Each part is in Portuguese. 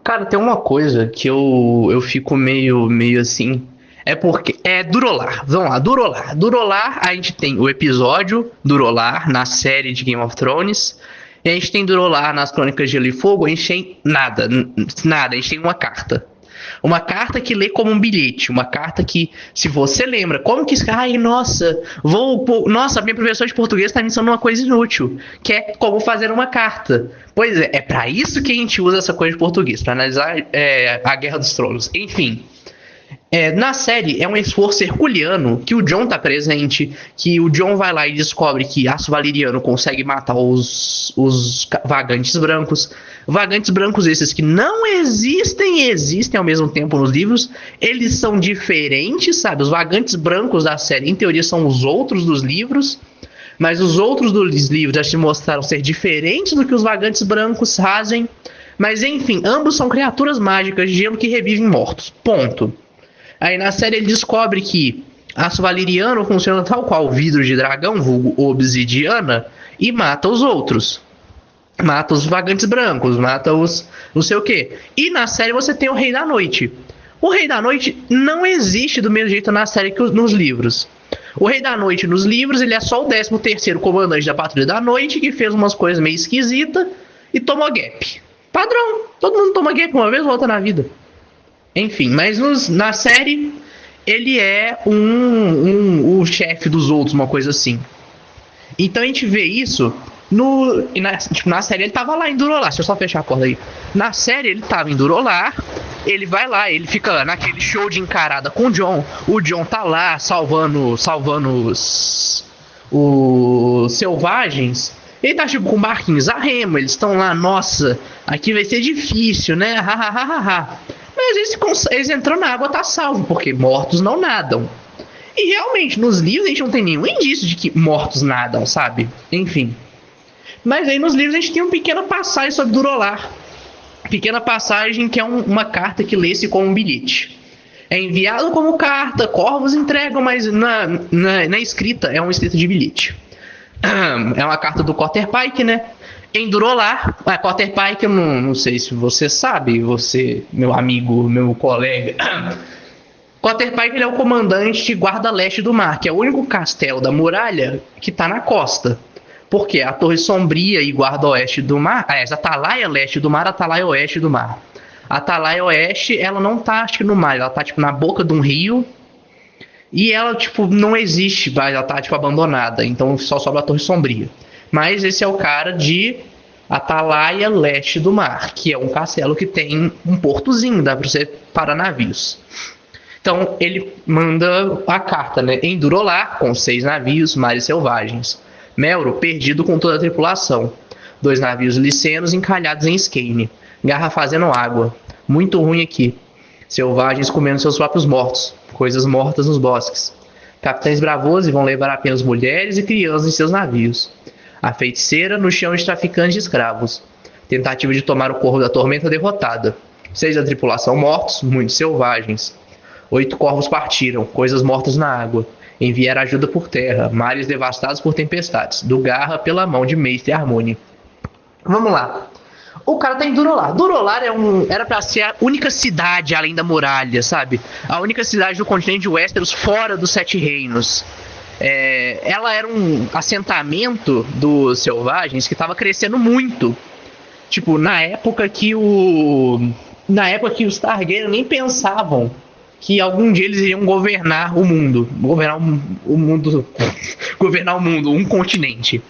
Cara, tem uma coisa que eu fico meio assim. É porque. É Durolar. Vamos lá, Durolar. Durolar, a gente tem o episódio Durolar na série de Game of Thrones. E a gente tem Durolar nas Crônicas de Gelo e Fogo. A gente tem nada. Nada. A gente tem uma carta. Uma carta que lê como um bilhete. Uma carta que, se você lembra, como que. Ai, nossa, nossa, minha professora de português está me ensinando uma coisa inútil. Que é como fazer uma carta. Pois é para isso que a gente usa essa coisa de português, para analisar a Guerra dos Tronos. Enfim. Na série é um esforço herculeano que o Jon tá presente, que o Jon vai lá e descobre que Aço Valeriano consegue matar os vagantes brancos. Vagantes brancos esses que não existem e existem ao mesmo tempo nos livros. Eles são diferentes, sabe? Os vagantes brancos da série, em teoria, são os outros dos livros. Mas os outros dos livros já se mostraram ser diferentes do que os vagantes brancos fazem. Mas enfim, ambos são criaturas mágicas de gelo que revivem mortos. Ponto. Aí na série ele descobre que Aço Valeriano funciona tal qual vidro de dragão, vulgo obsidiana, e mata os outros. Mata os vagantes brancos, mata os não sei o que. E na série você tem o Rei da Noite. O Rei da Noite não existe do mesmo jeito na série que nos livros. O Rei da Noite nos livros ele é só o 13º comandante da Patrulha da Noite, que fez umas coisas meio esquisitas e tomou gap. Padrão, todo mundo toma gap uma vez ou outra na vida. Enfim, mas na série ele é o chefe dos outros, uma coisa assim. Então a gente vê isso na série ele tava lá em Durolar. Deixa eu só fechar a porta aí. Na série ele tava em Durolar. Ele vai lá, ele fica naquele show de encarada com o Jon. O Jon tá lá salvando os selvagens. Ele tá tipo com barquinhos a remo. Eles estão lá, nossa, aqui vai ser difícil, né? Mas eles entrando na água tá salvo, porque mortos não nadam. E realmente, nos livros a gente não tem nenhum indício de que mortos nadam, sabe? Enfim. Mas aí nos livros a gente tem uma pequena passagem sobre Durolar. Pequena passagem que é uma carta que lê-se como um bilhete. É enviado como carta, corvos entregam, mas na escrita é uma escrita de bilhete. É uma carta do Cotterpike, né? Em Durolar, a Cotterpike, eu não sei se você sabe, você, meu amigo, meu colega. Cotterpike ele é o comandante de Guarda Leste do Mar, que é o único castelo da muralha que tá na costa. Porque a Torre Sombria e Guarda Oeste do Mar, a Atalaia Leste do Mar, a Atalaia Oeste do Mar. A Atalaia Oeste, ela não tá, acho que no mar, ela tá tipo na boca de um rio. E ela, tipo, não existe, ela tá, tipo, abandonada. Então só sobra a Torre Sombria. Mas esse é o cara de Atalaia Leste do Mar, que é um castelo que tem um portozinho, dá pra você parar navios. Então ele manda a carta, né? Em Durolar, com 6 navios, mares selvagens. Melro, perdido com toda a tripulação. 2 navios licenos encalhados em Skane. Garra fazendo água. Muito ruim aqui. Selvagens comendo seus próprios mortos. Coisas mortas nos bosques. Capitães bravos vão levar apenas mulheres e crianças em seus navios. A feiticeira no chão de traficantes de escravos. Tentativa de tomar o corvo da tormenta derrotada. 6 da tripulação mortos, muitos selvagens. 8 corvos partiram, coisas mortas na água. Enviar ajuda por terra, mares devastados por tempestades. Do Garra pela mão de Mestre Harmony. Vamos lá. O cara tá em Durolar. Durolar era pra ser a única cidade além da muralha, sabe? A única cidade do continente de Westeros fora dos 7 reinos. Ela era um assentamento dos selvagens que estava crescendo muito. Tipo, na época que os Targaryen nem pensavam que algum dia eles iriam governar o mundo. Governar o mundo, um continente.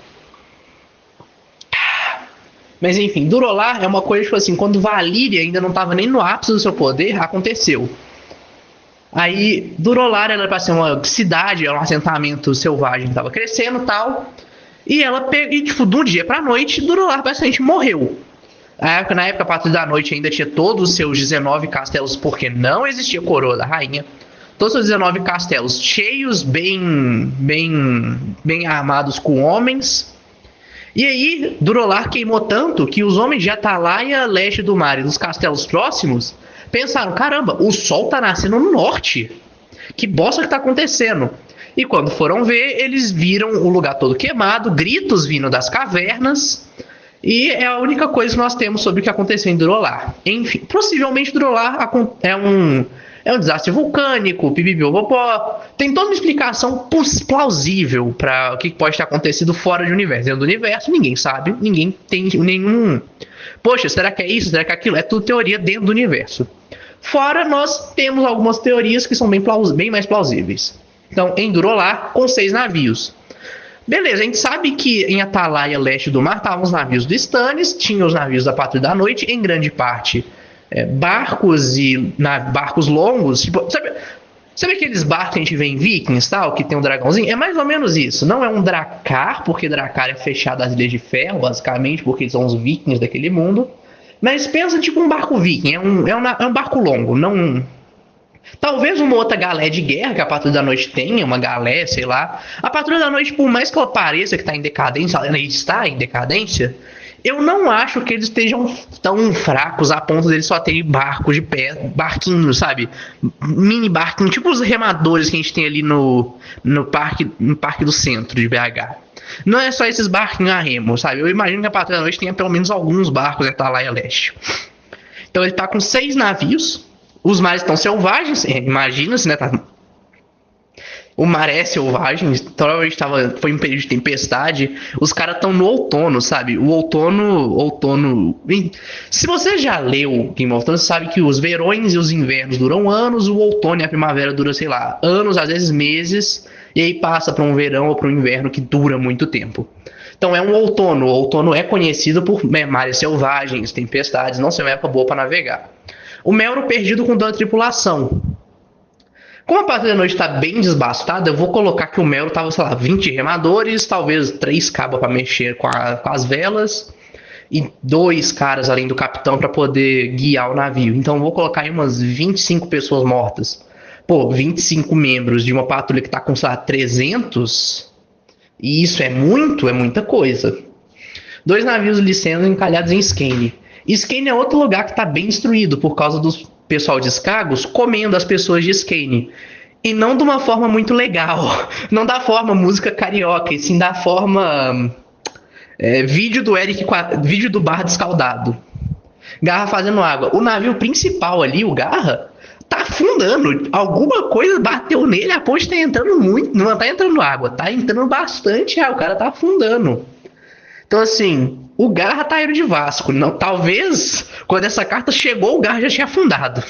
Mas enfim, Durolar é uma coisa, tipo assim, quando Valíria ainda não estava nem no ápice do seu poder, aconteceu. Aí, Durolar era para ser uma cidade, era um assentamento selvagem que estava crescendo e tal. E ela pegou, tipo, de um dia pra noite, Durolar basicamente morreu. Na época, a Patrulha da Noite ainda tinha todos os seus 19 castelos, porque não existia coroa da rainha. Todos os seus 19 castelos cheios, bem armados com homens. E aí, Durolar queimou tanto que os homens de Atalaia, Leste do Mar e dos castelos próximos pensaram, caramba, o sol tá nascendo no norte. Que bosta que tá acontecendo? E quando foram ver, eles viram o lugar todo queimado, gritos vindo das cavernas. E é a única coisa que nós temos sobre o que aconteceu em Durolar. Enfim, possivelmente Durolar é um desastre vulcânico, pipipipopopó. Tem toda uma explicação plausível para o que pode ter acontecido fora do universo. Dentro do universo, ninguém sabe, ninguém tem nenhum. Poxa, será que é isso? Será que é aquilo? É tudo teoria dentro do universo. Fora, nós temos algumas teorias que são bem mais plausíveis. Então, em Durolar, com 6 navios. Beleza, a gente sabe que em Atalaia, leste do mar, estavam os navios do Stannis, tinha os navios da Patrulha da Noite, em grande parte barcos e barcos longos. Tipo, sabe aqueles barcos que a gente vê em Vikings, tal, que tem um dragãozinho? É mais ou menos isso. Não é um dracar, porque dracar é fechado às Ilhas de Ferro, basicamente, porque eles são os vikings daquele mundo. Mas pensa tipo um barco viking, é um barco longo, não... Talvez uma outra galé de guerra que a Patrulha da Noite tenha, uma galé, sei lá. A Patrulha da Noite, por mais que ela pareça que está em decadência, ela está em decadência, eu não acho que eles estejam tão fracos a ponto deles só terem barcos de pé, barquinhos, sabe? Mini barquinhos, tipo os remadores que a gente tem ali no parque do centro de BH. Não é só esses barquinhos a remo, sabe? Eu imagino que a Patrulha da Noite tenha pelo menos alguns barcos em Atalaia Leste. Então ele está com 6 navios. Os mares estão selvagens, imagina-se, né? O mar é selvagem, provavelmente foi um período de tempestade. Os caras estão no outono, sabe? O outono. Se você já leu Game of Thrones, você sabe que os verões e os invernos duram anos, o outono e a primavera duram, sei lá, anos, às vezes meses, e aí passa para um verão ou para um inverno que dura muito tempo. Então é um outono. O outono é conhecido por mares selvagens, tempestades, não ser uma época boa para navegar. O Melro perdido com toda a tripulação. Como a Patrulha da Noite está bem desbastada, eu vou colocar que o Melro estava, sei lá, 20 remadores, talvez 3 cabas para mexer com as velas e 2 caras além do capitão para poder guiar o navio. Então eu vou colocar aí umas 25 pessoas mortas. Pô, 25 membros de uma patrulha que está com, sei lá, 300, e isso é muita coisa. 2 navios licenos encalhados em Skane. Skane é outro lugar que está bem destruído por causa do pessoal de Skagos comendo as pessoas de Skane. E não de uma forma muito legal. Não da forma música carioca, e sim da forma vídeo do bar descaldado. Garra fazendo água. O navio principal ali, o Garra, tá afundando. Alguma coisa bateu nele, a ponte tá entrando muito. Não tá entrando água, tá entrando bastante água. O cara tá afundando. Então, assim, o Garra tá indo de Vasco. Não, talvez, quando essa carta chegou, o Garra já tinha afundado.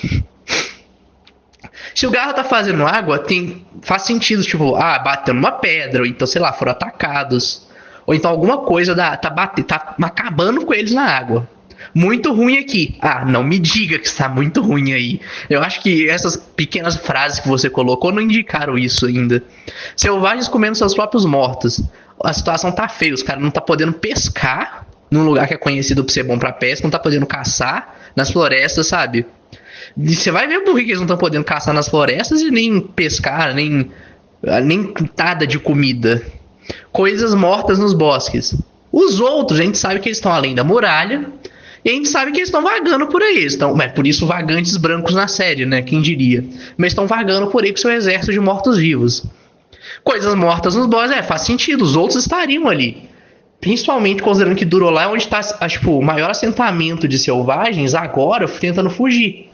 Se o Garra tá fazendo água, faz sentido, tipo, bateu numa pedra, ou então, sei lá, foram atacados. Ou então alguma coisa tá acabando com eles na água. Muito ruim aqui. Não me diga que está muito ruim aí. Eu acho que essas pequenas frases que você colocou não indicaram isso ainda. Selvagens comendo seus próprios mortos. A situação tá feia, os caras não tá podendo pescar num lugar que é conhecido por ser bom pra pesca, não tá podendo caçar nas florestas, sabe? E você vai ver por que eles não estão podendo caçar nas florestas e nem pescar, nem nada de comida. Coisas mortas nos bosques. Os outros, a gente sabe que eles estão além da muralha, e a gente sabe que eles estão vagando por aí. Por isso vagantes brancos na série, né? Quem diria? Mas estão vagando por aí com seu exército de mortos-vivos. Coisas mortas nos bosques, faz sentido, os outros estariam ali. Principalmente considerando que Durolar é onde está o maior assentamento de selvagens, agora tentando fugir.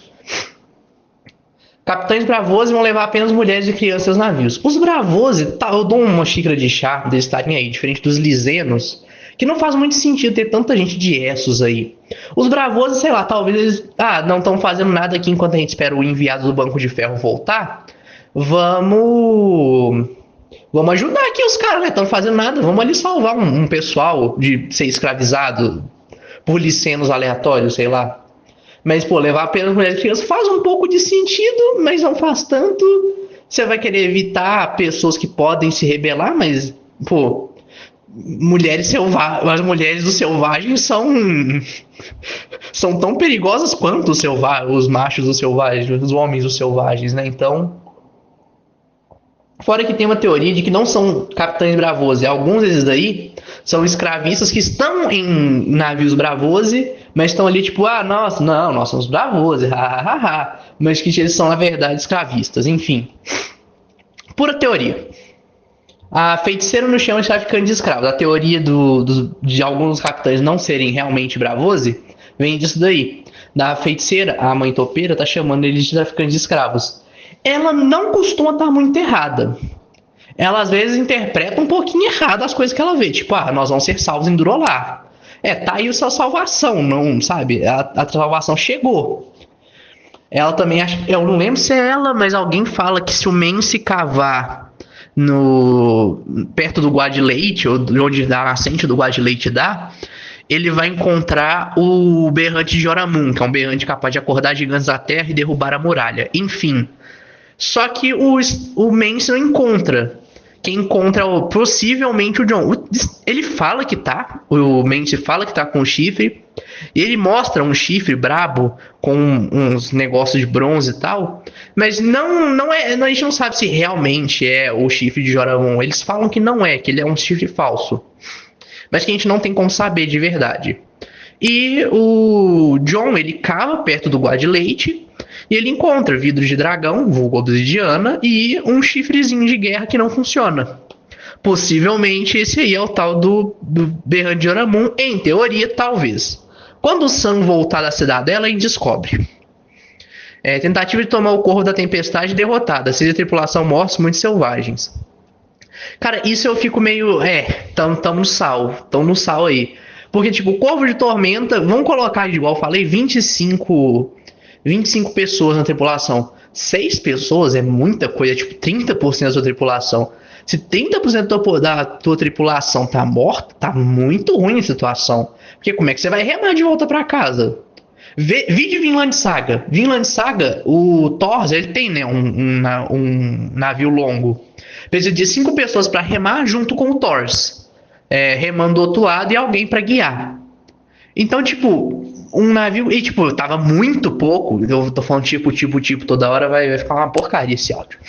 Capitães Braavosi vão levar apenas mulheres e crianças aos navios. Os Braavosi, eu dou uma xícara de chá deles estarem aí, diferente dos Lisenos, que não faz muito sentido ter tanta gente de Essos aí. Os Braavosi, sei lá, talvez eles não estão fazendo nada aqui enquanto a gente espera o enviado do Banco de Ferro voltar. Vamos ajudar aqui os caras, né? Estão fazendo nada. Vamos ali salvar um pessoal de ser escravizado por licenos aleatórios, sei lá. Mas, levar apenas mulheres e crianças faz um pouco de sentido, mas não faz tanto. Você vai querer evitar pessoas que podem se rebelar, mas, as mulheres dos selvagens são tão perigosas quanto os machos dos selvagens, os homens dos selvagens, né? Então, fora que tem uma teoria de que não são capitães Braavosi, alguns desses daí são escravistas que estão em navios Braavosi, mas estão ali tipo, nós somos Braavosi, mas que eles são na verdade escravistas, enfim. Pura teoria. A feiticeira no chão está ficando de escravos. A teoria de alguns capitães não serem realmente bravose vem disso daí. Da feiticeira, a mãe topeira tá chamando eles de traficantes de escravos. Ela não costuma estar muito errada. Ela às vezes interpreta um pouquinho errado as coisas que ela vê. Tipo, nós vamos ser salvos em Durolar. Tá aí a sua salvação, não, sabe? A salvação chegou. Ela também, eu não lembro se é ela, mas alguém fala que se o Mance cavar perto do Guadeleight, ou onde dá a nascente do Guadeleight dá, ele vai encontrar o berrante de Joramun, que é um berrante capaz de acordar gigantes da terra e derrubar a muralha. Enfim. Só que o Mance não encontra. Quem encontra possivelmente o Jon. Ele fala que tá. O Mance fala que tá com o chifre. E ele mostra um chifre brabo com uns negócios de bronze e tal. Mas não é. A gente não sabe se realmente é o chifre de Joramun. Eles falam que não é, que ele é um chifre falso. Mas que a gente não tem como saber de verdade. E o Jon, ele cava perto do Guadeleight e ele encontra vidro de dragão, vulgo obsidiana, e um chifrezinho de guerra que não funciona. Possivelmente esse aí é o tal do berrante de Joramun, em teoria, talvez. Quando o Sam voltar da cidadela, ele descobre. Tentativa de tomar o corvo da tempestade derrotada, 6 da tripulação mortos, muito selvagens. Cara, isso eu fico meio... tamo no sal aí. Porque, tipo, o Corvo de Tormenta, vamos colocar, igual eu falei, 25 pessoas na tripulação. 6 pessoas é muita coisa, tipo, 30% da sua tripulação. Se 30% da tua tripulação tá morta, tá muito ruim a situação. Porque como é que você vai remar de volta pra casa? Vi de Vinland Saga. Vinland Saga, o Thor, ele tem, né, um navio longo. Precisa de 5 pessoas pra remar junto com o Thor. Remando do outro lado e alguém pra guiar. Então, tipo, um navio... E, tipo, tava muito pouco. Eu tô falando tipo, toda hora vai ficar uma porcaria esse áudio.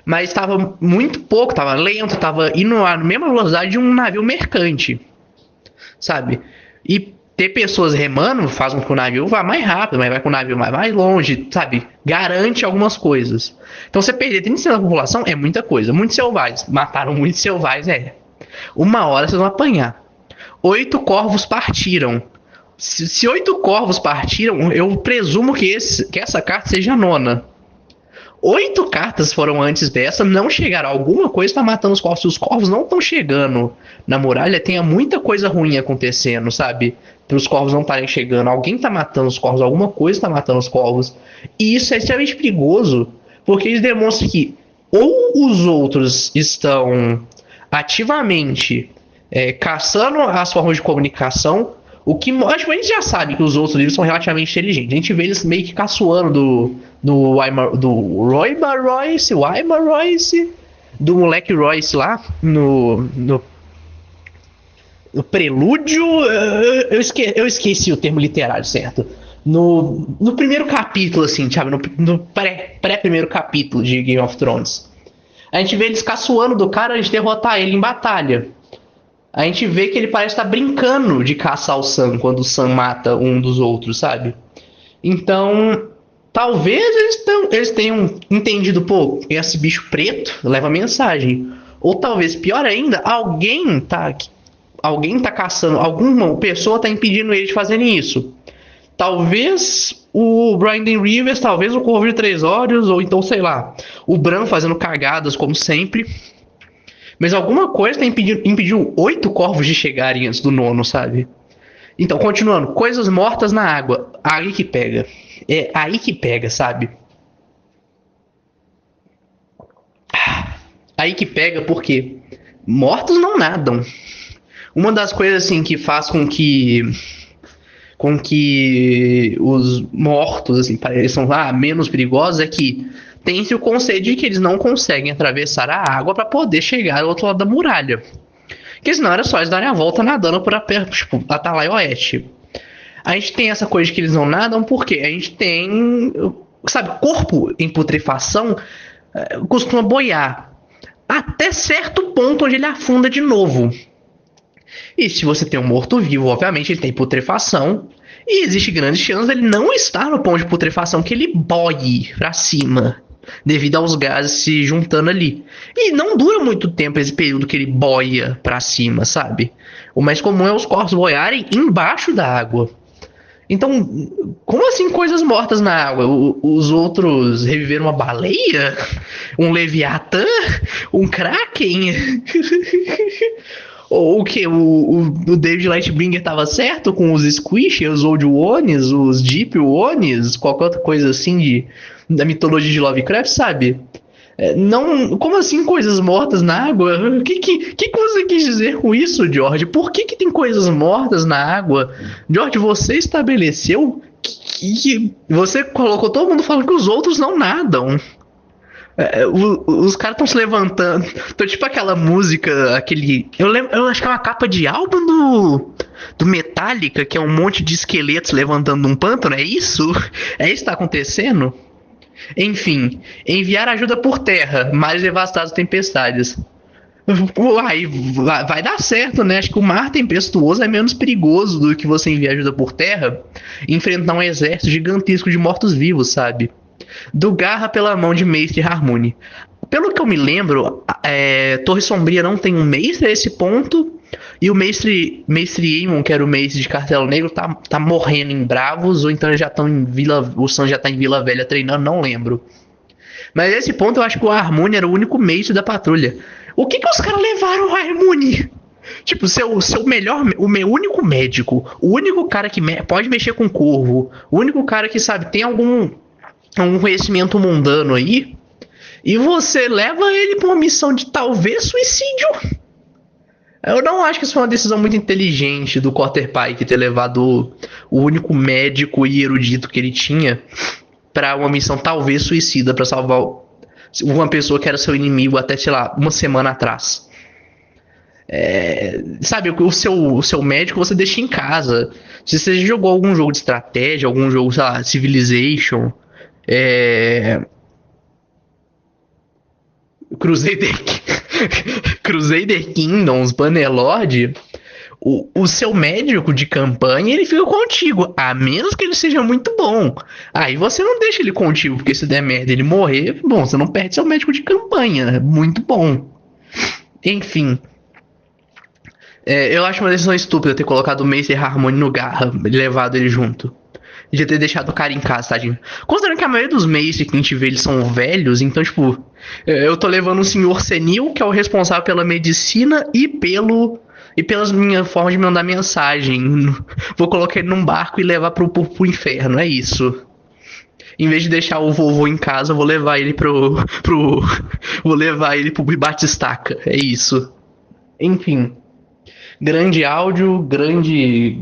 Mas tava muito pouco, tava lento, tava indo na mesma velocidade de um navio mercante. Sabe? E ter pessoas remando faz com que o navio vá mais rápido, mas vai com o navio mais longe, sabe? Garante algumas coisas. Então, você perder 30% da população é muita coisa. Muitos selvagens. Mataram muitos selvagens, Uma hora vocês vão apanhar. 8 corvos partiram. Se 8 corvos partiram, eu presumo que essa carta seja a 9ª. 8 cartas foram antes dessa, não chegaram. Alguma coisa está matando os corvos. Se os corvos não estão chegando na muralha, tem muita coisa ruim acontecendo, sabe? Para os corvos não estarem chegando. Alguém está matando os corvos, alguma coisa está matando os corvos. E isso é extremamente perigoso, porque eles demonstram que ou os outros estão ativamente caçando as formas de comunicação, o que acho que a gente já sabe que os outros livros são relativamente inteligentes. A gente vê eles meio que caçoando do Weimar Royce, do moleque Royce lá, no prelúdio, eu esqueci o termo literário, certo? No primeiro capítulo, assim, sabe? No pré-primeiro capítulo de Game of Thrones. A gente vê eles caçoando do cara, a gente derrotar ele em batalha. A gente vê que ele parece estar brincando de caçar o Sam quando o Sam mata um dos outros, sabe? Então, talvez eles tenham entendido, pô, esse bicho preto leva mensagem. Ou talvez, pior ainda, alguém tá caçando, alguma pessoa tá impedindo eles de fazerem isso. Talvez o Brandon Rivers, talvez o Corvo de 3 Olhos, ou então, sei lá, o Bran fazendo cagadas como sempre. Mas alguma coisa impediu 8 corvos de chegarem antes do 9º, sabe? Então, continuando. Coisas mortas na água. Aí que pega. É aí que pega, sabe? Aí que pega porque mortos não nadam. Uma das coisas assim que faz com que os mortos assim pareçam menos perigosos é que tem-se o conceito de que eles não conseguem atravessar a água para poder chegar ao outro lado da muralha. Porque senão era só eles darem a volta nadando por tipo, Atalaia Oeste. A gente tem essa coisa de que eles não nadam porque a gente tem, sabe, corpo em putrefação costuma boiar até certo ponto onde ele afunda de novo. E se você tem um morto-vivo, obviamente ele tem putrefação e existe grande chance dele não estar no ponto de putrefação, que ele boie pra cima. devido aos gases se juntando ali. E não dura muito tempo esse período que ele boia pra cima, sabe? O mais comum é os corpos boiarem embaixo da água. Então, como assim coisas mortas na água? Os outros reviveram uma baleia? Um leviatã? Um kraken? Ou o que? O David Lightbringer estava certo com os Squish, os Old Ones, os Deep Ones, qualquer outra coisa assim da mitologia de Lovecraft, sabe? Não, como assim coisas mortas na água? O que você quis dizer com isso, George? Por que tem coisas mortas na água? George, você estabeleceu que você colocou todo mundo falando que os outros não nadam. Os caras estão se levantando. Então, tipo aquela música, aquele. Eu acho que é uma capa de álbum do Metallica, que é um monte de esqueletos levantando um pântano, é isso? É isso que tá acontecendo? Enfim, enviar ajuda por terra, mares devastados tempestades. Uai, vai dar certo, né? Acho que o mar tempestuoso é menos perigoso do que você enviar ajuda por terra e enfrentar um exército gigantesco de mortos-vivos, sabe? Do Garra pela mão de Mestre Harmony. Pelo que eu me lembro, Torre Sombria não tem um mestre a esse ponto. E o Mestre Aemon, que era o mestre de Castelo Negro, tá morrendo em Bravos. Ou então eles já estão em Vila. O Sam já tá em Vila Velha treinando, não lembro. Mas nesse ponto eu acho que o Harmony era o único mestre da patrulha. O que os caras levaram o Harmony? Tipo, o meu único médico, o único cara que pode mexer com corvo, o único cara que sabe, tem algum conhecimento mundano aí, e você leva ele pra uma missão de talvez suicídio. Eu não acho que isso foi uma decisão muito inteligente do Quarterpike ter levado o único médico e erudito que ele tinha pra uma missão talvez suicida pra salvar uma pessoa que era seu inimigo até, sei lá, uma semana atrás. Sabe, o seu médico você deixa em casa. Se você jogou algum jogo de estratégia, algum jogo, sei lá, Civilization, Crusader, Crusader Kingdoms, Bannerlord, o seu médico de campanha, ele fica contigo, a menos que ele seja muito bom. Aí você não deixa ele contigo, porque se der merda ele morrer, bom, você não perde seu médico de campanha, muito bom. Enfim, eu acho uma decisão estúpida ter colocado o Mace Harmony no Garra e levado ele junto. De ter deixado o cara em casa, tadinho. Considerando que a maioria dos Mace que a gente vê, eles são velhos, então, tipo, eu tô levando um senhor senil, que é o responsável pela medicina e pelas minhas formas de mandar mensagem. Vou colocar ele num barco e levar pro inferno, é isso. Em vez de deixar o vovô em casa, eu vou levar ele vou levar ele pro Batistaca, é isso. Enfim. Grande áudio, grande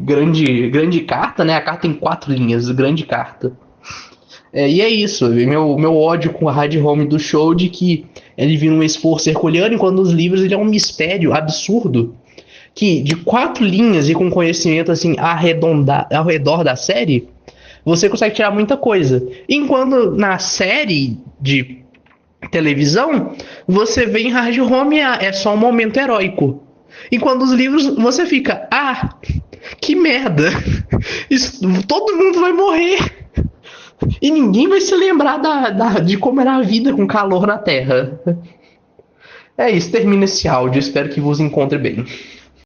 carta, né? A carta tem 4 linhas, grande carta. E é isso, meu ódio com a hard home do show de que ele vira um esforço herculeano, enquanto nos livros ele é um mistério absurdo. Que de 4 linhas e com conhecimento assim ao redor da série, você consegue tirar muita coisa. Enquanto na série de televisão, você vê em hard home é só um momento heróico. Enquanto os livros você fica, que merda, todo mundo vai morrer e ninguém vai se lembrar de como era a vida com calor na Terra. É isso, termina esse áudio, espero que vos encontre bem.